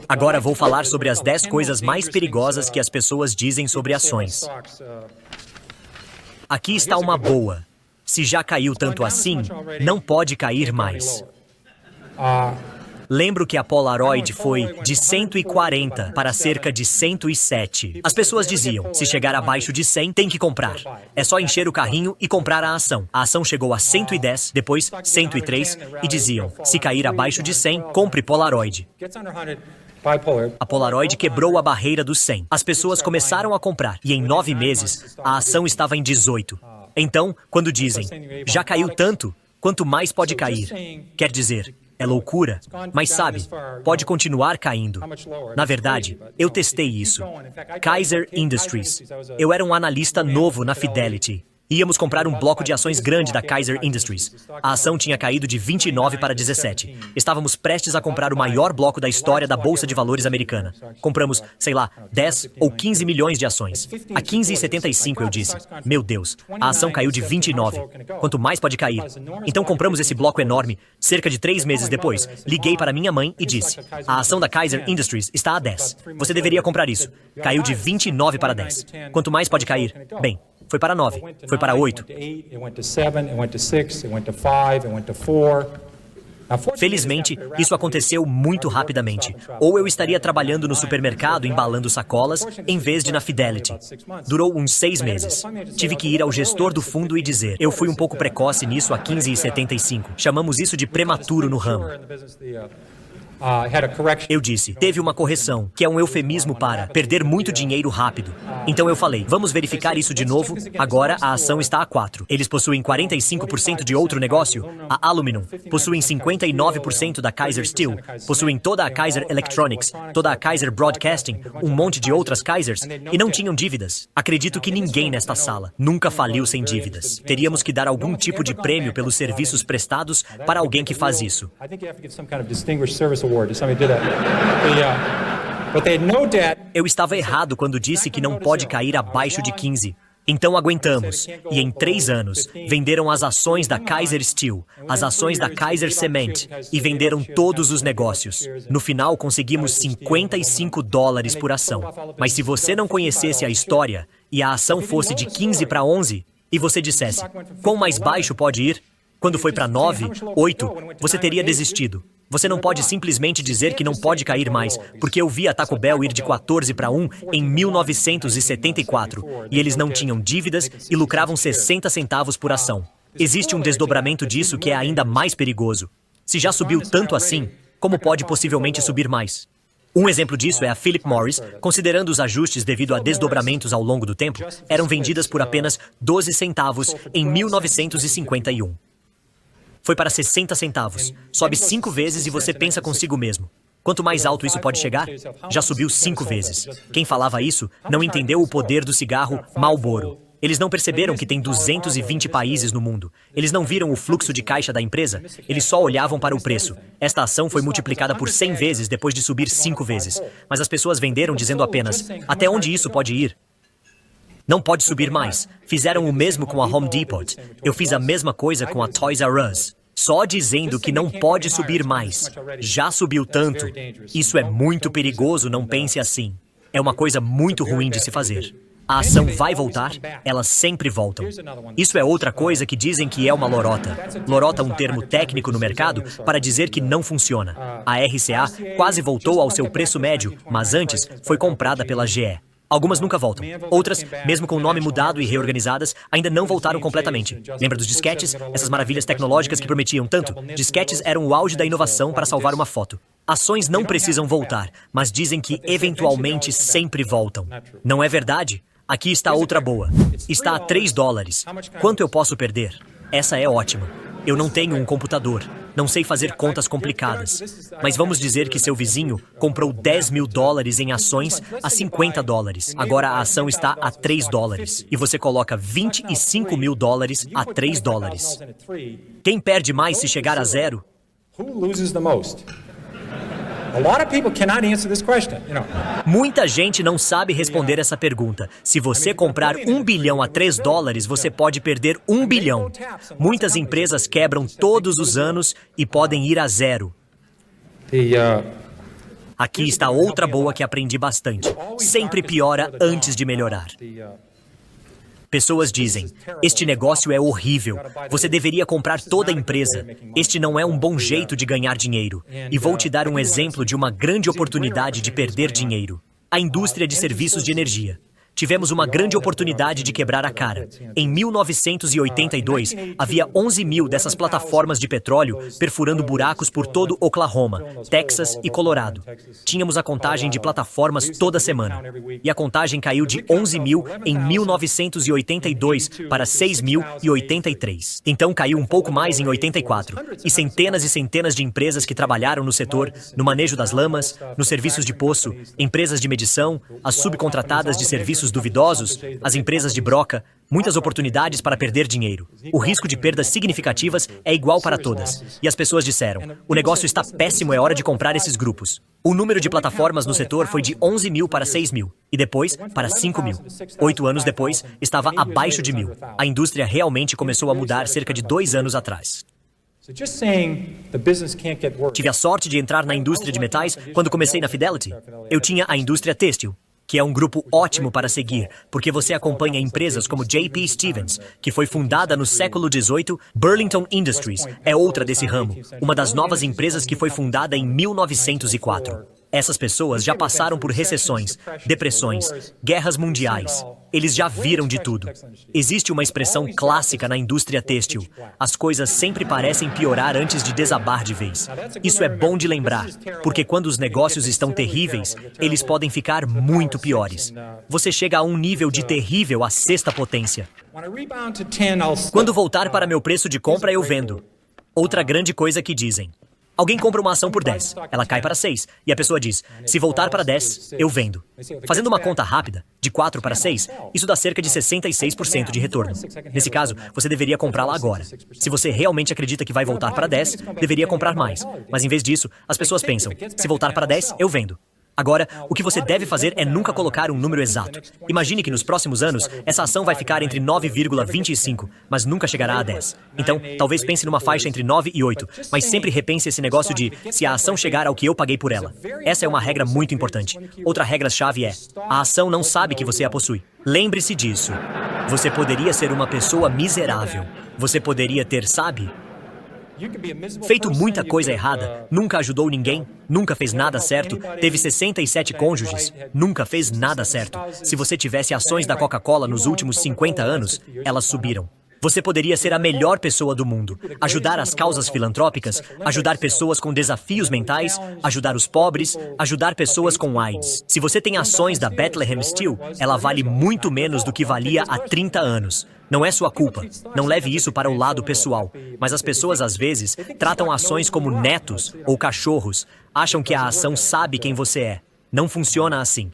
Agora vou falar sobre as 10 coisas mais perigosas que as pessoas dizem sobre ações. Aqui está uma boa. Se já caiu tanto assim, não pode cair mais. Lembro que a Polaroid foi de 140 para cerca de 107. As pessoas diziam, se chegar abaixo de 100, tem que comprar. É só encher o carrinho e comprar a ação. A ação chegou a 110, depois 103, e diziam, se cair abaixo de 100, compre Polaroid. A Polaroid quebrou a barreira dos 100. As pessoas começaram a comprar, e em 9 meses, a ação estava em 18. Então, quando dizem, já caiu tanto, quanto mais pode cair? Quer dizer, é loucura, mas sabe, pode continuar caindo. Na verdade, eu testei isso. Kaiser Industries. Eu era um analista novo na Fidelity. Íamos comprar um bloco de ações grande da Kaiser Industries. A ação tinha caído de 29 para 17. Estávamos prestes a comprar o maior bloco da história da Bolsa de Valores americana. Compramos, sei lá, 10 ou 15 milhões de ações. A 15,75 eu disse, meu Deus, a ação caiu de 29. Quanto mais pode cair? Então compramos esse bloco enorme. Cerca de 3 meses depois, liguei para minha mãe e disse, a ação da Kaiser Industries está a 10. Você deveria comprar isso. Caiu de 29 para 10. Quanto mais pode cair? Bem, foi para 9, foi para 8. Felizmente, isso aconteceu muito rapidamente. Ou eu estaria trabalhando no supermercado embalando sacolas, em vez de na Fidelity. Durou uns 6 meses. Tive que ir ao gestor do fundo e dizer, eu fui um pouco precoce nisso a 15,75. Chamamos isso de prematuro no ramo. Eu disse, teve uma correção, que é um eufemismo para perder muito dinheiro rápido. Então eu falei, vamos verificar isso de novo. Agora a ação está a 4. Eles possuem 45% de outro negócio. A Aluminum possuem 59% da Kaiser Steel. Possuem toda a Kaiser Electronics, toda a Kaiser Broadcasting, um monte de outras Kaisers, e não tinham dívidas. Acredito que ninguém nesta sala nunca faliu sem dívidas. Teríamos que dar algum tipo de prêmio pelos serviços prestados para alguém que faz isso. Eu estava errado quando disse que não pode cair abaixo de 15. Então aguentamos, e em 3 anos, venderam as ações da Kaiser Steel, as ações da Kaiser Cement, e venderam todos os negócios. No final, conseguimos $55 por ação. Mas se você não conhecesse a história, e a ação fosse de 15 para 11, e você dissesse, quão mais baixo pode ir? Quando foi para 9, 8, você teria desistido. Você não pode simplesmente dizer que não pode cair mais, porque eu vi a Taco Bell ir de 14 para 1 em 1974, e eles não tinham dívidas e lucravam 60 centavos por ação. Existe um desdobramento disso que é ainda mais perigoso. Se já subiu tanto assim, como pode possivelmente subir mais? Um exemplo disso é a Philip Morris, considerando os ajustes devido a desdobramentos ao longo do tempo, eram vendidas por apenas 12 centavos em 1951. Foi para 60 centavos. Sobe 5 vezes e você pensa consigo mesmo. Quanto mais alto isso pode chegar? Já subiu 5 vezes. Quem falava isso não entendeu o poder do cigarro Marlboro. Eles não perceberam que tem 220 países no mundo. Eles não viram o fluxo de caixa da empresa. Eles só olhavam para o preço. Esta ação foi multiplicada por 100 vezes depois de subir 5 vezes. Mas as pessoas venderam dizendo apenas, até onde isso pode ir? Não pode subir mais. Fizeram o mesmo com a Home Depot. Eu fiz a mesma coisa com a Toys R Us. Só dizendo que não pode subir mais. Já subiu tanto. Isso é muito perigoso, não pense assim. É uma coisa muito ruim de se fazer. A ação vai voltar, elas sempre voltam. Isso é outra coisa que dizem que é uma lorota. Lorota é um termo técnico no mercado para dizer que não funciona. A RCA quase voltou ao seu preço médio, mas antes foi comprada pela GE. Algumas nunca voltam. Outras, mesmo com o nome mudado e reorganizadas, ainda não voltaram completamente. Lembra dos disquetes? Essas maravilhas tecnológicas que prometiam tanto? Disquetes eram o auge da inovação para salvar uma foto. Ações não precisam voltar, mas dizem que eventualmente sempre voltam. Não é verdade? Aqui está outra boa. Está a $3. Quanto eu posso perder? Essa é ótima. Eu não tenho um computador. Não sei fazer contas complicadas. Mas vamos dizer que seu vizinho comprou $10.000 em ações a $50. Agora a ação está a $3. E você coloca $25.000 a $3. Quem perde mais se chegar a 0? Muita gente não sabe responder essa pergunta. Se você comprar $1 bilhão a $3, você pode perder $1 bilhão. Muitas empresas quebram todos os anos e podem ir a 0. Aqui está outra boa que aprendi bastante. Sempre piora antes de melhorar. Pessoas dizem, este negócio é horrível, você deveria comprar toda a empresa, este não é um bom jeito de ganhar dinheiro. E vou te dar um exemplo de uma grande oportunidade de perder dinheiro. A indústria de serviços de energia. Tivemos uma grande oportunidade de quebrar a cara. Em 1982, havia 11 mil dessas plataformas de petróleo perfurando buracos por todo Oklahoma, Texas e Colorado. Tínhamos a contagem de plataformas toda semana. E a contagem caiu de 11 mil em 1982 para 6.083. Então caiu um pouco mais em 84. E centenas de empresas que trabalharam no setor, no manejo das lamas, nos serviços de poço, empresas de medição, as subcontratadas de serviços duvidosos, as empresas de broca, muitas oportunidades para perder dinheiro. O risco de perdas significativas é igual para todas. E as pessoas disseram, o negócio está péssimo, é hora de comprar esses grupos. O número de plataformas no setor foi de 11 mil para 6 mil, e depois para 5 mil. 8 anos depois, estava abaixo de 1.000. A indústria realmente começou a mudar cerca de 2 anos atrás. Tive a sorte de entrar na indústria de metais quando comecei na Fidelity. Eu tinha a indústria têxtil, que é um grupo ótimo para seguir, porque você acompanha empresas como J.P. Stevens, que foi fundada no século XVIII, Burlington Industries é outra desse ramo, uma das novas empresas que foi fundada em 1904. Essas pessoas já passaram por recessões, depressões, guerras mundiais. Eles já viram de tudo. Existe uma expressão clássica na indústria têxtil. As coisas sempre parecem piorar antes de desabar de vez. Isso é bom de lembrar, porque quando os negócios estão terríveis, eles podem ficar muito piores. Você chega a um nível de terrível à sexta potência. Quando voltar para meu preço de compra, eu vendo. Outra grande coisa que dizem. Alguém compra uma ação por 10, ela cai para 6, e a pessoa diz, se voltar para 10, eu vendo. Fazendo uma conta rápida, de 4 para 6, isso dá cerca de 66% de retorno. Nesse caso, você deveria comprá-la agora. Se você realmente acredita que vai voltar para 10, deveria comprar mais. Mas em vez disso, as pessoas pensam, se voltar para 10, eu vendo. Agora, o que você deve fazer é nunca colocar um número exato. Imagine que nos próximos anos, essa ação vai ficar entre 9,25, mas nunca chegará a 10. Então, talvez pense numa faixa entre 9 e 8, mas sempre repense esse negócio de se a ação chegar ao que eu paguei por ela. Essa é uma regra muito importante. Outra regra-chave é, a ação não sabe que você a possui. Lembre-se disso. Você poderia ser uma pessoa miserável. Você poderia ter, sabe? Feito muita coisa errada, nunca ajudou ninguém, nunca fez nada certo, teve 67 cônjuges, nunca fez nada certo. Se você tivesse ações da Coca-Cola nos últimos 50 anos, elas subiram. Você poderia ser a melhor pessoa do mundo, ajudar as causas filantrópicas, ajudar pessoas com desafios mentais, ajudar os pobres, ajudar pessoas com AIDS. Se você tem ações da Bethlehem Steel, ela vale muito menos do que valia há 30 anos. Não é sua culpa. Não leve isso para o lado pessoal. Mas as pessoas, às vezes, tratam ações como netos ou cachorros. Acham que a ação sabe quem você é. Não funciona assim.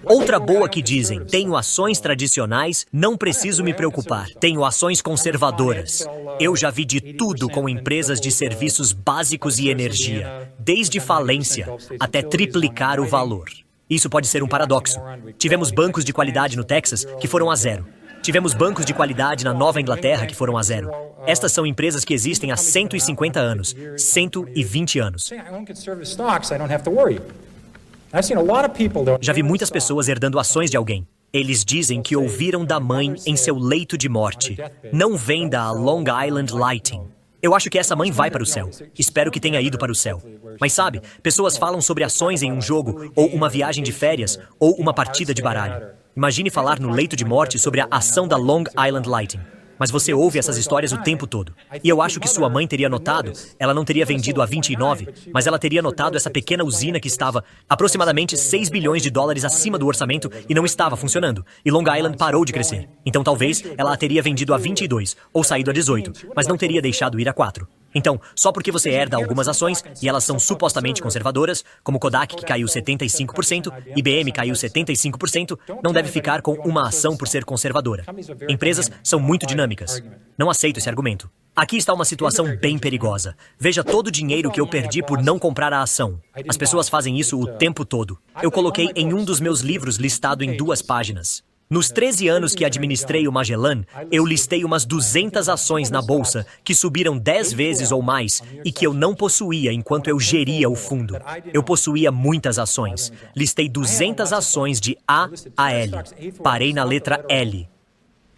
Outra boa que dizem, tenho ações tradicionais, não preciso me preocupar. Tenho ações conservadoras. Eu já vi de tudo com empresas de serviços básicos e energia, desde falência até triplicar o valor. Isso pode ser um paradoxo. Tivemos bancos de qualidade no Texas que foram a zero. Tivemos bancos de qualidade na Nova Inglaterra que foram a zero. Estas são empresas que existem há 150 anos, 120 anos. Já vi muitas pessoas herdando ações de alguém. Eles dizem que ouviram da mãe em seu leito de morte. Não venda a Long Island Lighting. Eu acho que essa mãe vai para o céu. Espero que tenha ido para o céu. Mas sabe, pessoas falam sobre ações em um jogo, ou uma viagem de férias, ou uma partida de baralho. Imagine falar no leito de morte sobre a ação da Long Island Lighting. Mas você ouve essas histórias o tempo todo. E eu acho que sua mãe teria notado, ela não teria vendido a 29, mas ela teria notado essa pequena usina que estava aproximadamente 6 bilhões de dólares acima do orçamento e não estava funcionando. E Long Island parou de crescer. Então talvez ela a teria vendido a 22, ou saído a 18, mas não teria deixado ir a 4. Então, só porque você herda algumas ações, e elas são supostamente conservadoras, como Kodak, que caiu 75%, IBM caiu 75%, não deve ficar com uma ação por ser conservadora. Empresas são muito dinâmicas. Não aceito esse argumento. Aqui está uma situação bem perigosa. Veja todo o dinheiro que eu perdi por não comprar a ação. As pessoas fazem isso o tempo todo. Eu coloquei em um dos meus livros listado em 2 páginas. Nos 13 anos que administrei o Magellan, eu listei umas 200 ações na bolsa que subiram 10 vezes ou mais e que eu não possuía enquanto eu geria o fundo. Eu possuía muitas ações. Listei 200 ações de A a L. Parei na letra L.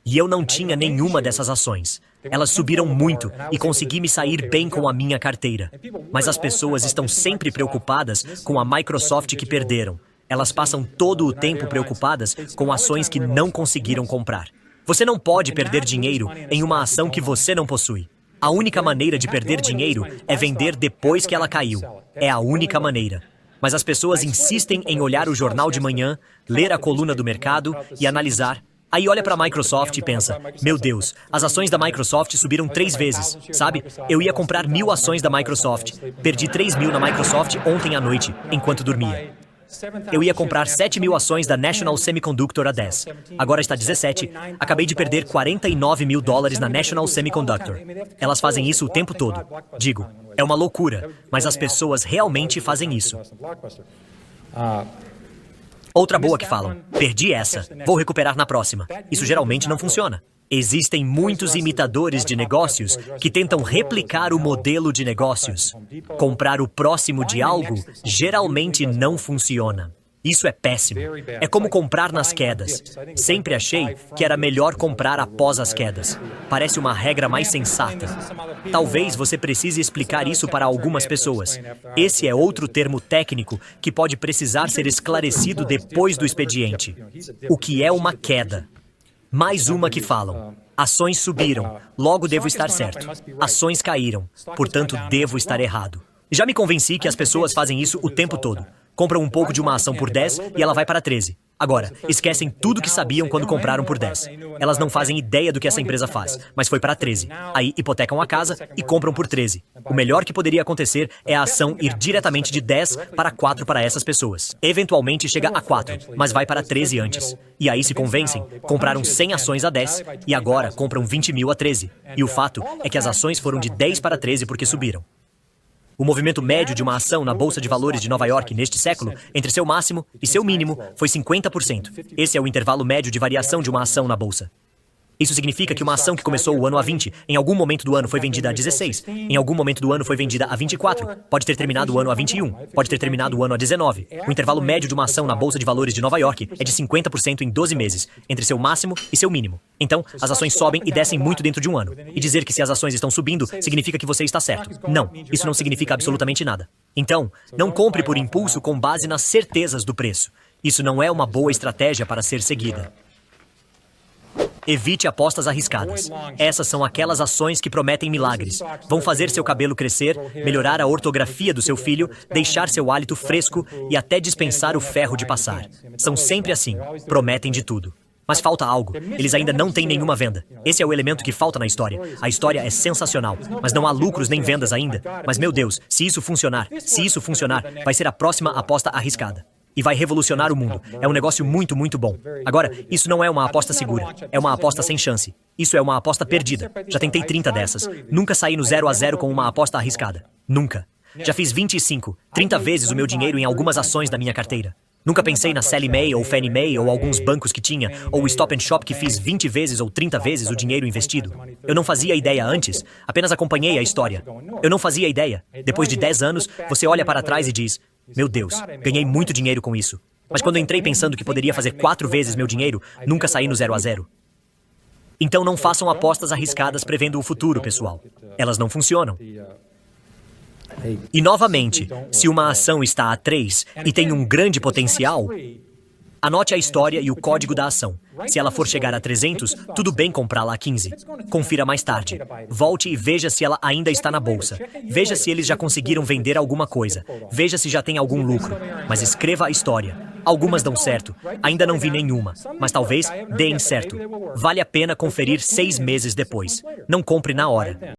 E eu não tinha nenhuma dessas ações. Elas subiram muito e consegui me sair bem com a minha carteira. Mas as pessoas estão sempre preocupadas com a Microsoft que perderam. Elas passam todo o tempo preocupadas com ações que não conseguiram comprar. Você não pode perder dinheiro em uma ação que você não possui. A única maneira de perder dinheiro é vender depois que ela caiu. É a única maneira. Mas as pessoas insistem em olhar o jornal de manhã, ler a coluna do mercado e analisar. Aí olha para a Microsoft e pensa, meu Deus, as ações da Microsoft subiram 3 vezes, sabe? Eu ia comprar 1000 ações da Microsoft. Perdi 3.000 na Microsoft ontem à noite, enquanto dormia. Eu ia comprar 7.000 ações da National Semiconductor a 10. Agora está 17. Acabei de perder $49 mil na National Semiconductor. Elas fazem isso o tempo todo. Digo, é uma loucura, mas as pessoas realmente fazem isso. Outra boa que falam, perdi essa, vou recuperar na próxima. Isso geralmente não funciona. Existem muitos imitadores de negócios que tentam replicar o modelo de negócios. Comprar o próximo de algo geralmente não funciona. Isso é péssimo. É como comprar nas quedas. Sempre achei que era melhor comprar após as quedas. Parece uma regra mais sensata. Talvez você precise explicar isso para algumas pessoas. Esse é outro termo técnico que pode precisar ser esclarecido depois do expediente. O que é uma queda? Mais uma que falam. Ações subiram, logo devo estar certo. Ações caíram, portanto devo estar errado. Já me convenci que as pessoas fazem isso o tempo todo. Compram um pouco de uma ação por 10 e ela vai para 13. Agora, esquecem tudo que sabiam quando compraram por 10. Elas não fazem ideia do que essa empresa faz, mas foi para 13. Aí hipotecam a casa e compram por 13. O melhor que poderia acontecer é a ação ir diretamente de 10 para 4 para essas pessoas. Eventualmente chega a 4, mas vai para 13 antes. E aí se convencem, compraram 100 ações a 10 e agora compram 20.000 a 13. E o fato é que as ações foram de 10 para 13 porque subiram. O movimento médio de uma ação na Bolsa de Valores de Nova York neste século, entre seu máximo e seu mínimo, foi 50%. Esse é o intervalo médio de variação de uma ação na Bolsa. Isso significa que uma ação que começou o ano a 20, em algum momento do ano foi vendida a 16, em algum momento do ano foi vendida a 24, pode ter terminado o ano a 21, pode ter terminado o ano a 19. O intervalo médio de uma ação na Bolsa de Valores de Nova York é de 50% em 12 meses, entre seu máximo e seu mínimo. Então, as ações sobem e descem muito dentro de um ano. E dizer que se as ações estão subindo, significa que você está certo. Não, isso não significa absolutamente nada. Então, não compre por impulso com base nas certezas do preço. Isso não é uma boa estratégia para ser seguida. Evite apostas arriscadas. Essas são aquelas ações que prometem milagres. Vão fazer seu cabelo crescer, melhorar a ortografia do seu filho, deixar seu hálito fresco e até dispensar o ferro de passar. São sempre assim. Prometem de tudo. Mas falta algo. Eles ainda não têm nenhuma venda. Esse é o elemento que falta na história. A história é sensacional, mas não há lucros nem vendas ainda. Mas, meu Deus, se isso funcionar, vai ser a próxima aposta arriscada. E vai revolucionar o mundo. É um negócio muito, muito bom. Agora, isso não é uma aposta segura. É uma aposta sem chance. Isso é uma aposta perdida. Já tentei 30 dessas. Nunca saí no 0 a 0 com uma aposta arriscada. Nunca. Já fiz 25, 30 vezes o meu dinheiro em algumas ações da minha carteira. Nunca pensei na Sallie Mae ou Fannie Mae ou alguns bancos que tinha, ou o Stop and Shop que fiz 20 vezes ou 30 vezes o dinheiro investido. Eu não fazia ideia antes, apenas acompanhei a história. Eu não fazia ideia. Depois de 10 anos, você olha para trás e diz, meu Deus, ganhei muito dinheiro com isso. Mas quando entrei pensando que poderia fazer 4 vezes meu dinheiro, nunca saí no 0 a 0. Então não façam apostas arriscadas prevendo o futuro, pessoal. Elas não funcionam. E novamente, se uma ação está a 3 e tem um grande potencial, anote a história e o código da ação. Se ela for chegar a 300, tudo bem comprá-la a 15. Confira mais tarde. Volte e veja se ela ainda está na bolsa. Veja se eles já conseguiram vender alguma coisa. Veja se já tem algum lucro. Mas escreva a história. Algumas dão certo. Ainda não vi nenhuma. Mas talvez deem certo. Vale a pena conferir 6 meses depois. Não compre na hora.